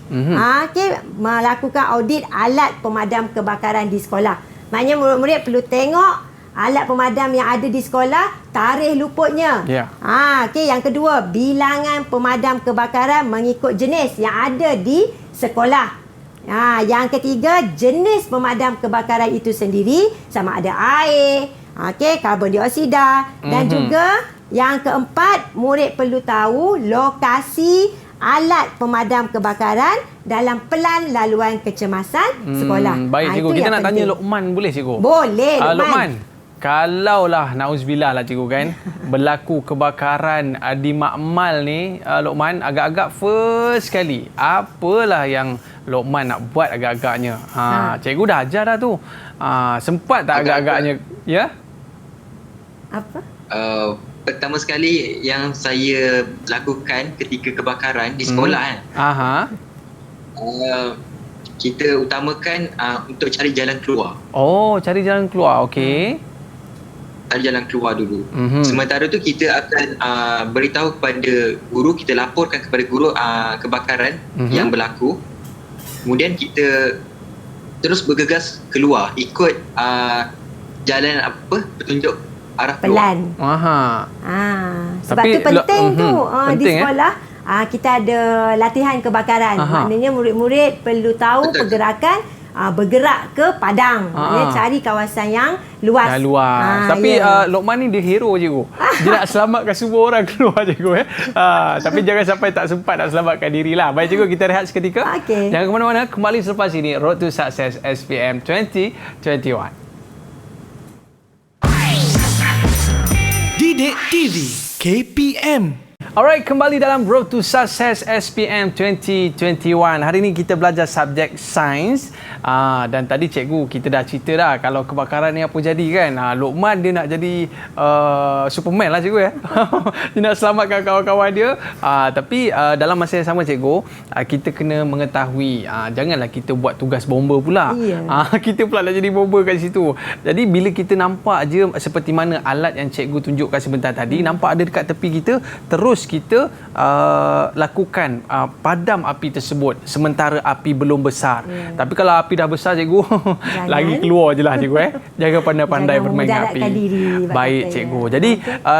Okey, melakukan audit alat pemadam kebakaran di sekolah. Maknanya murid-murid perlu tengok alat pemadam yang ada di sekolah, tarikh luputnya. Okey, yang kedua, bilangan pemadam kebakaran mengikut jenis yang ada di sekolah. Yang ketiga, jenis pemadam kebakaran itu sendiri, sama ada air, karbon dioksida, dan juga yang keempat, murid perlu tahu lokasi alat pemadam kebakaran dalam pelan laluan kecemasan sekolah. Baik, cikgu. Kita nak tanya Luqman, boleh cikgu? Boleh, Luqman. Kalaulah na'uzubillah lah cikgu kan, berlaku kebakaran di makmal ni, Luqman, agak-agak first sekali, apalah yang Luqman nak buat agak-agaknya? Cikgu dah ajar dah tu. Sempat tak agak-agaknya? Ya? Apa? Pertama sekali yang saya lakukan ketika kebakaran di sekolah kan. Kita utamakan untuk cari jalan keluar. Oh, cari jalan keluar. Okey. Cari jalan keluar dulu. Sementara tu kita akan beritahu kepada guru, kita laporkan kepada guru kebakaran yang berlaku. Kemudian kita terus bergegas keluar ikut jalan petunjuk arah keluar. Pelan. Sebab Tapi, tu penting tu penting, di sekolah kita ada latihan kebakaran. Maknanya murid-murid perlu tahu pergerakan bergerak ke padang. Maknanya cari kawasan yang luas. Tapi Luqman ni dia hero cikgu. Dia nak selamatkan semua orang keluar cikgu. Tapi jangan sampai tak sempat nak selamatkan diri lah. Baik cikgu, kita rehat seketika. Jangan ke mana-mana. Kembali selepas ini. Road to Success SPM 2021. Didik TV KPM. Alright, kembali dalam Road to Success SPM 2021. Hari ini kita belajar subjek sains. Dan tadi cikgu kita dah cerita dah kalau kebakaran ni apa jadi kan. Luqman dia nak jadi Superman lah cikgu ya. Dia nak selamatkan kawan-kawan dia. Tapi dalam masa yang sama cikgu, kita kena mengetahui janganlah kita buat tugas bomba pula. Kita pula nak jadi bomba kat situ. Jadi bila kita nampak je seperti mana alat yang cikgu tunjukkan sebentar tadi, nampak ada dekat tepi kita, terus kita lakukan padam api tersebut sementara api belum besar. Tapi kalau api dah besar cikgu, lagi keluar je lah cikgu Jangan pandai-pandai bermain dengan api. Baik cikgu. Jadi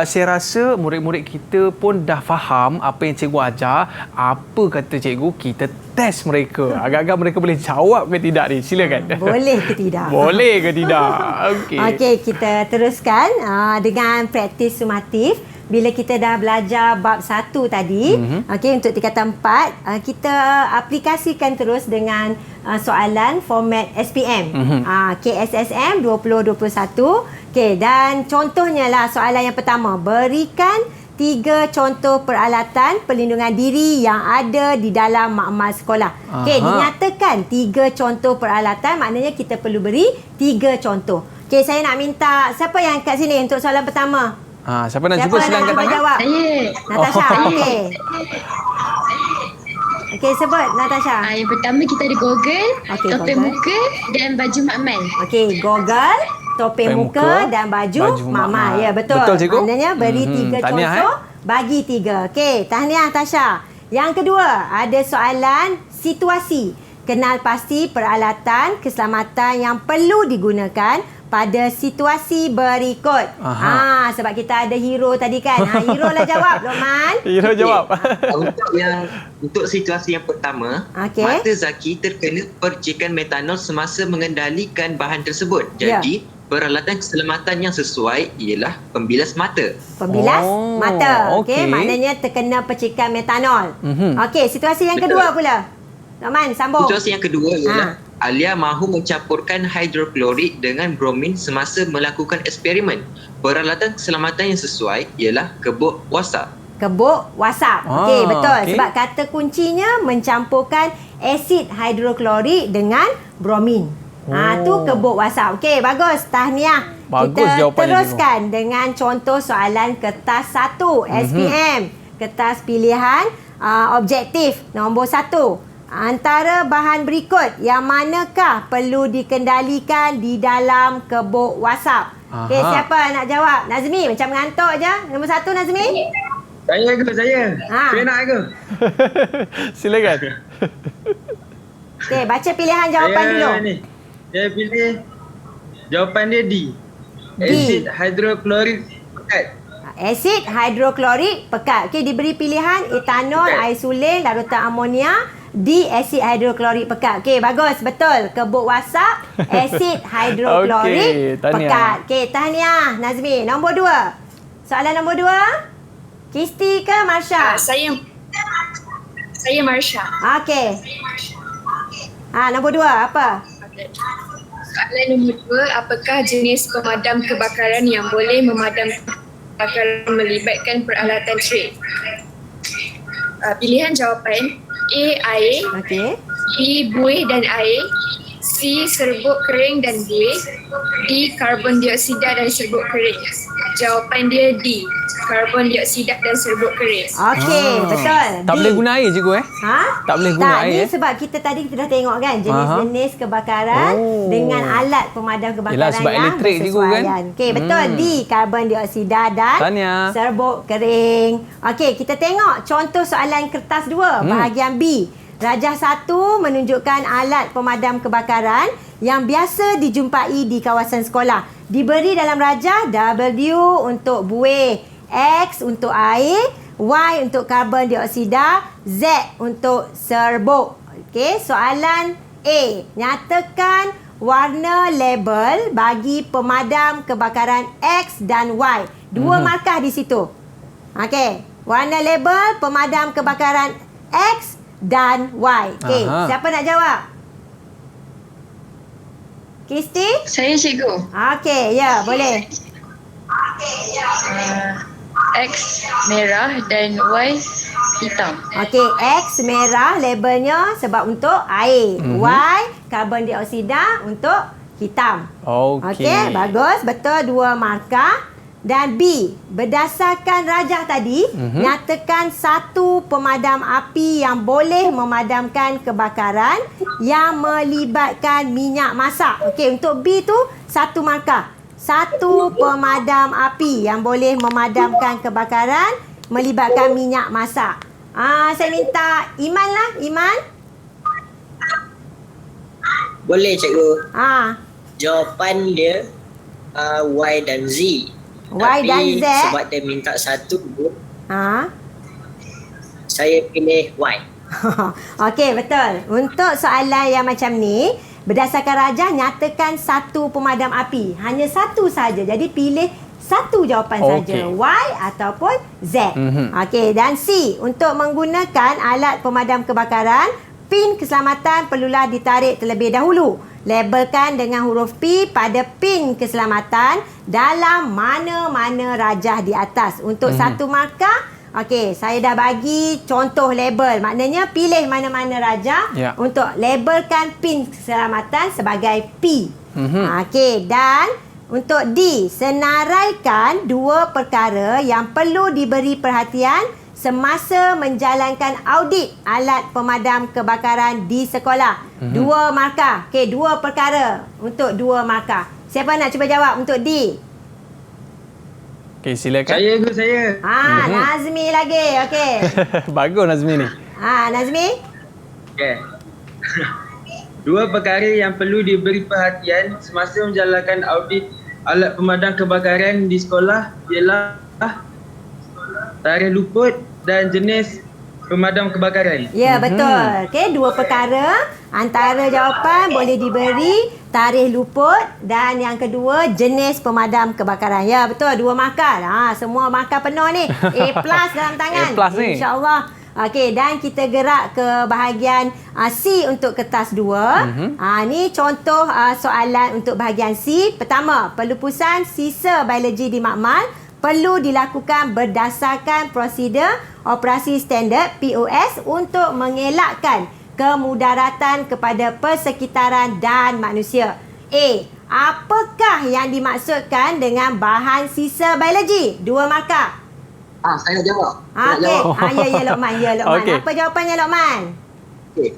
saya rasa murid-murid kita pun dah faham apa yang cikgu ajar. Apa kata cikgu, kita test mereka. Agak-agak mereka boleh jawab ke tidak ni? Silakan. Boleh ke tidak? Boleh ke tidak? Okey, kita teruskan dengan praktis sumatif. Bila kita dah belajar bab 1 tadi, untuk tingkatan 4, kita aplikasikan terus dengan soalan format SPM. KSSM 2021. Okey, dan contohnya lah soalan yang pertama, berikan 3 contoh peralatan perlindungan diri yang ada di dalam makmal sekolah. Okey, dinyatakan 3 contoh peralatan, maknanya kita perlu beri 3 contoh. Okey, saya nak minta siapa yang kat sini untuk soalan pertama? Siapa nak cuba sila angkat tangan? Jawab? Saya. Natasha, okey. Okey, sebut Natasha. Yang pertama kita ada goggle, Okey, topeng goggle. muka dan baju makmal. Okey, goggle, topeng muka dan baju makmal. Ya, betul. Betul, cikgu. Maknanya beri 3 Tahniah, contoh, bagi 3. Okey, tahniah Tasha. Yang kedua, ada soalan situasi. Kenal pasti peralatan keselamatan yang perlu digunakan pada situasi berikut. Sebab kita ada hero tadi kan. Hero lah jawab, Lokman. Hero jawab. Untuk situasi yang pertama, Okey. mata Zaki terkena percikan metanol semasa mengendalikan bahan tersebut. Ya. Jadi, peralatan keselamatan yang sesuai ialah pembilas mata. Pembilas mata. okey. Okey, maknanya terkena percikan metanol. Okey, situasi yang Betul. kedua pula. Lokman, sambung. Situasi yang kedua ialah Alia mahu mencampurkan hidroklorik dengan bromin semasa melakukan eksperimen. Peralatan keselamatan yang sesuai ialah kebok wasap. Kebok wasap. Okey, betul. okey. Sebab kata kuncinya mencampurkan asid hidroklorik dengan bromin. Tu kebok wasap. Okey, bagus. Tahniah. Bagus Kita jawapannya, teruskan dengan contoh soalan kertas 1 SPM. Kertas pilihan objektif nombor 1. Antara bahan berikut yang manakah perlu dikendalikan di dalam kebok wasap? Okey, siapa nak jawab? Nazmi, macam mengantuk je. Nombor 1 Nazmi. Saya ke? Saya. Saya nak ke? Silakan. Okey, baca pilihan jawapan dulu. Saya pilih jawapan dia D. D. Asid hidroklorik pekat. Asid hidroklorik pekat. Okey, diberi pilihan etanol, isolin, larutan amonia. D, asid hidroklorik pekat. Okey, bagus. Betul. Kebok wasap, asid hidroklorik Okey, tahniah. pekat. Okey, tahniah Nazmi. Nombor 2. Soalan nombor 2. Kisti ke Marsha? Saya Marsha. Okey. Nombor 2 apa? Soalan nombor 2, apakah jenis pemadam kebakaran yang boleh memadamkan kebakaran melibatkan peralatan trade? Pilihan jawapan A. Air, Okey. B. Buih dan air, C. Serbuk kering dan buih, D. Karbon dioksida dan serbuk kering. Jawapan dia D. Karbon dioksida dan serbuk kering. Okey, betul. Tak D. boleh guna air, cikgu Tak boleh guna Tak, air, ni sebab kita tadi kita dah tengok kan jenis-jenis kebakaran dengan alat pemadam kebakaran Yelah, sebab yang elektrik cikgu kan? bersesuaian. Okey, betul. D, karbon dioksida dan Tahniah. serbuk kering. Okey, kita tengok contoh soalan kertas 2 bahagian B. Rajah 1 menunjukkan alat pemadam kebakaran yang biasa dijumpai di kawasan sekolah. Diberi dalam rajah W untuk buih, X untuk air, Y untuk karbon dioksida, Z untuk serbuk. Okey, soalan A. Nyatakan warna label bagi pemadam kebakaran X dan Y. Dua markah di situ. Okey, warna label pemadam kebakaran X dan Y. Okey, siapa nak jawab? Kisti? Saya cikgu. Okey, ya, boleh. X merah dan Y hitam. Okey, X merah labelnya sebab untuk air. Y karbon dioksida untuk hitam. Okey, bagus. Betul, 2 markah. Dan B, berdasarkan rajah tadi, nyatakan satu pemadam api yang boleh memadamkan kebakaran yang melibatkan minyak masak. Okey, untuk B tu 1 markah. Satu pemadam api yang boleh memadamkan kebakaran melibatkan minyak masak. Saya minta Iman lah, Iman. Boleh cikgu. Jawapan dia Y dan Z. Y dan Z. Sebab dia minta satu, Ha? saya pilih Y. Okey, betul. Untuk soalan yang macam ni, berdasarkan rajah nyatakan satu pemadam api. Hanya satu saja. Jadi pilih satu jawapan saja. Y ataupun Z. Okey, dan C. Untuk menggunakan alat pemadam kebakaran, pin keselamatan perlulah ditarik terlebih dahulu. Labelkan dengan huruf P pada pin keselamatan dalam mana-mana rajah di atas. Untuk 1 markah, okey, saya dah bagi contoh label. Maknanya pilih mana-mana rajah untuk labelkan pin keselamatan sebagai P. Okey, dan Untuk D, senaraikan dua perkara yang perlu diberi perhatian semasa menjalankan audit alat pemadam kebakaran di sekolah. 2 markah. Okey, 2 perkara untuk 2 markah. Siapa nak cuba jawab untuk D? Okey, silakan. Saya. Nazmi lagi. Okey. Bagus Nazmi ni. Nazmi? Okay. Dua perkara yang perlu diberi perhatian semasa menjalankan audit alat pemadam kebakaran di sekolah ialah tarikh luput dan jenis pemadam kebakaran. Ya, betul. Okey, 2 perkara. Antara jawapan boleh diberi tarikh luput dan yang kedua jenis pemadam kebakaran. Ya, betul. 2 markah. Semua markah penuh ni. A+ dalam tangan. A+ ni. InsyaAllah. Okey, dan kita gerak ke bahagian C untuk kertas 2. Ni contoh soalan untuk bahagian C. Pertama, pelupusan sisa biologi di makmal perlu dilakukan berdasarkan prosedur operasi standard POS untuk mengelakkan kemudaratan kepada persekitaran dan manusia. A. Apakah yang dimaksudkan dengan bahan sisa biologi? 2 markah. Saya nak jawab. Okey. Ya, Lokman. Okey. Apa jawapannya, Lokman? Okey.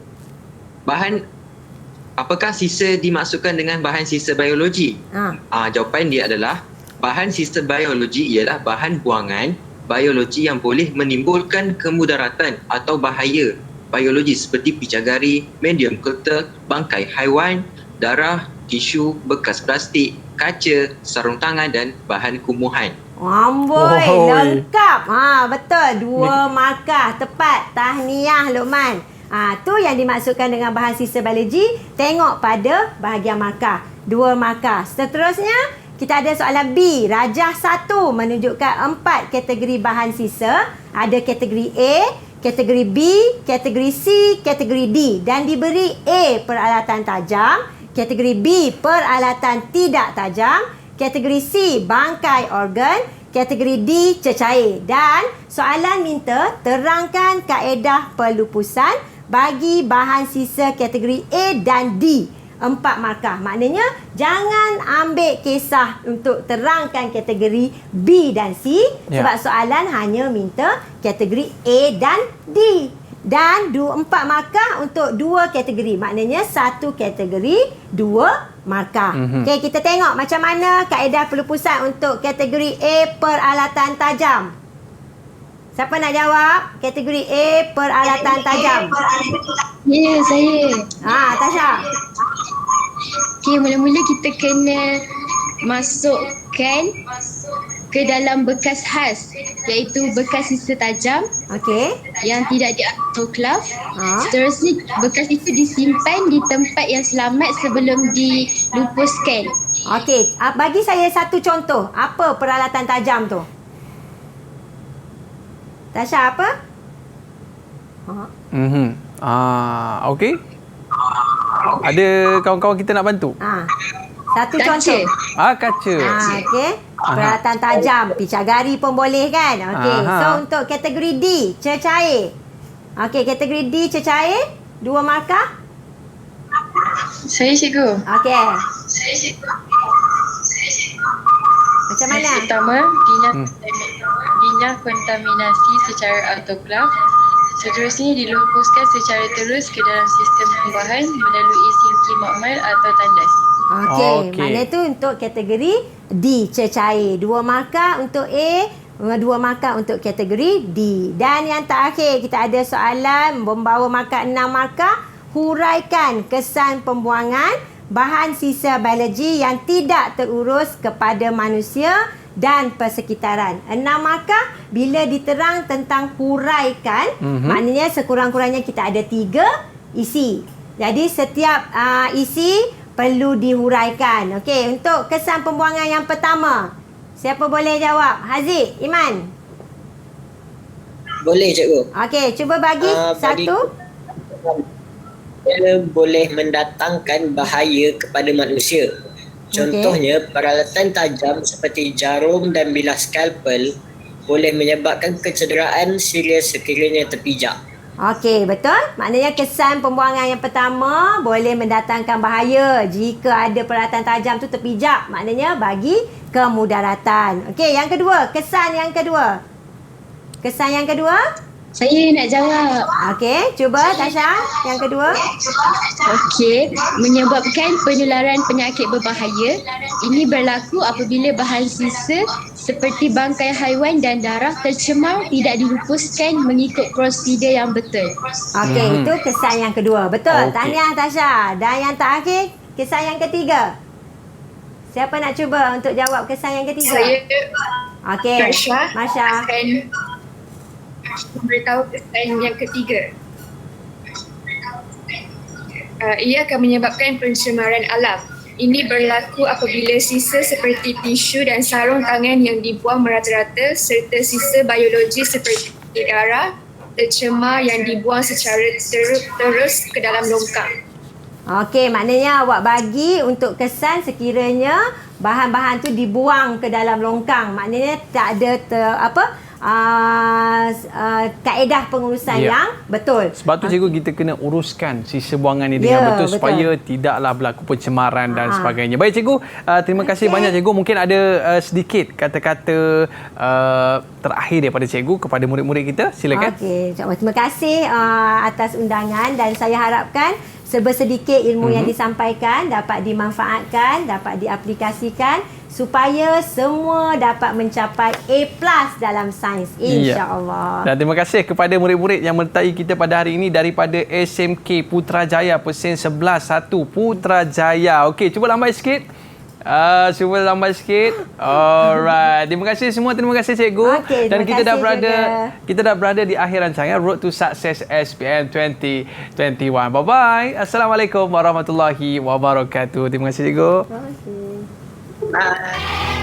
Apakah sisa dimaksudkan dengan bahan sisa biologi? Jawapan dia adalah bahan sisa biologi ialah bahan buangan biologi yang boleh menimbulkan kemudaratan atau bahaya biologi seperti picagari, medium kotor, bangkai haiwan, darah, tisu, bekas plastik, kaca, sarung tangan dan bahan kumuhan. Amboi, lengkap. Betul. 2 markah. Tepat. Tahniah, Lokman. Tu yang dimaksudkan dengan bahan sisa biologi. Tengok pada bahagian markah. 2 markah. Seterusnya, kita ada soalan B. Rajah 1 menunjukkan 4 kategori bahan sisa. Ada kategori A, kategori B, kategori C, kategori D. Dan diberi A, peralatan tajam. Kategori B, peralatan tidak tajam. Kategori C, bangkai organ. Kategori D, cecair. Dan soalan minta terangkan kaedah pelupusan bagi bahan sisa kategori A dan D. 4 markah. Maknanya jangan ambil kisah untuk terangkan kategori B dan C sebab soalan hanya minta kategori A dan D. Dan 4 markah untuk 2 kategori. Maknanya 1 kategori 2 markah. Okey, kita tengok macam mana kaedah pelupusan untuk kategori A, peralatan tajam. Siapa nak jawab? Kategori A, peralatan tajam. Ya, saya. Tasha. Okey, mula-mula kita kena masukkan ke dalam bekas khas, iaitu bekas sisa tajam. Okey. Yang tidak diautoklav. Seterusnya bekas itu disimpan di tempat yang selamat sebelum dilupuskan. Okey, bagi saya satu contoh. Apa peralatan tajam tu? Tasha, apa? Okey. Ada kawan-kawan kita nak bantu? Satu Kaca. contoh. Kaca. Okey. Peralatan tajam. Picagari pun boleh kan? Okey. So, untuk kategori D, cecair. Okey, kategori D, cecair. 2 markah. Saya cikgu. Okey. Macam mana? Pertama, kontaminasi secara autoklav. Seterusnya dilupuskan secara terus ke dalam sistem pembuahan melalui sinki makmal atau tandas. Okey. Mana tu untuk kategori D, cecair. 2 markah untuk A, 2 markah untuk kategori D. Dan yang terakhir, kita ada soalan membawa markah 6 markah. Huraikan kesan pembuangan bahan sisa biologi yang tidak terurus kepada manusia dan persekitaran. 6 markah bila diterang tentang huraikan, maknanya sekurang-kurangnya kita ada 3 isi. Jadi setiap isi perlu dihuraikan. Okey, untuk kesan pembuangan yang pertama, siapa boleh jawab? Haziq, Iman? Boleh, cikgu. Okey, cuba bagi satu. Ia boleh mendatangkan bahaya kepada manusia. Contohnya, peralatan tajam seperti jarum dan bilah skalpel boleh menyebabkan kecederaan serius sekiranya terpijak. Okey, betul. Maknanya kesan pembuangan yang pertama boleh mendatangkan bahaya jika ada peralatan tajam tu terpijak. Maknanya bagi kemudaratan. Okey, yang kedua, kesan yang kedua. Kesan yang kedua? Saya nak jawab. Okey, cuba Tasha yang kedua. Okey, menyebabkan penularan penyakit berbahaya. Ini berlaku apabila bahan sisa seperti bangkai haiwan dan darah tercemar tidak dihapuskan mengikut prosedur yang betul. Okey, itu kesan yang kedua. Betul. Okey. Tahniah Tasha. Dan yang terakhir, kesan yang ketiga. Siapa nak cuba untuk jawab kesan yang ketiga? Okey. Masya. akan memberitahu kesan yang ketiga. Ia akan menyebabkan pencemaran alam. Ini berlaku apabila sisa seperti tisu dan sarung tangan yang dibuang merata-rata serta sisa biologi seperti darah tercemar yang dibuang secara terus ke dalam longkang. Okey, maknanya awak bagi untuk kesan sekiranya bahan-bahan tu dibuang ke dalam longkang. Maknanya tak ada kaedah pengurusan yang betul. Sebab tu cikgu kita kena uruskan sisa buangan ni dengan betul supaya tidaklah berlaku pencemaran dan sebagainya. Baik cikgu, terima kasih banyak cikgu. Mungkin ada sedikit kata-kata terakhir daripada cikgu kepada murid-murid kita. Silakan. Okey, terima kasih atas undangan dan saya harapkan sebersedikit ilmu yang disampaikan dapat dimanfaatkan, dapat diaplikasikan supaya semua dapat mencapai A+ dalam sains, insya-Allah. Dan terima kasih kepada murid-murid yang menyertai kita pada hari ini daripada SMK Putrajaya Pesen 11-1 Putrajaya. Okey, cuba lambai sikit. Cuba lambai sikit. Alright. Terima kasih semua. Terima kasih cikgu. Okay, dan kita dah berada di akhir rancangan Road to Success SPM 2021. Bye-bye. Assalamualaikum warahmatullahi wabarakatuh. Terima kasih cikgu. Terima kasih. Bye.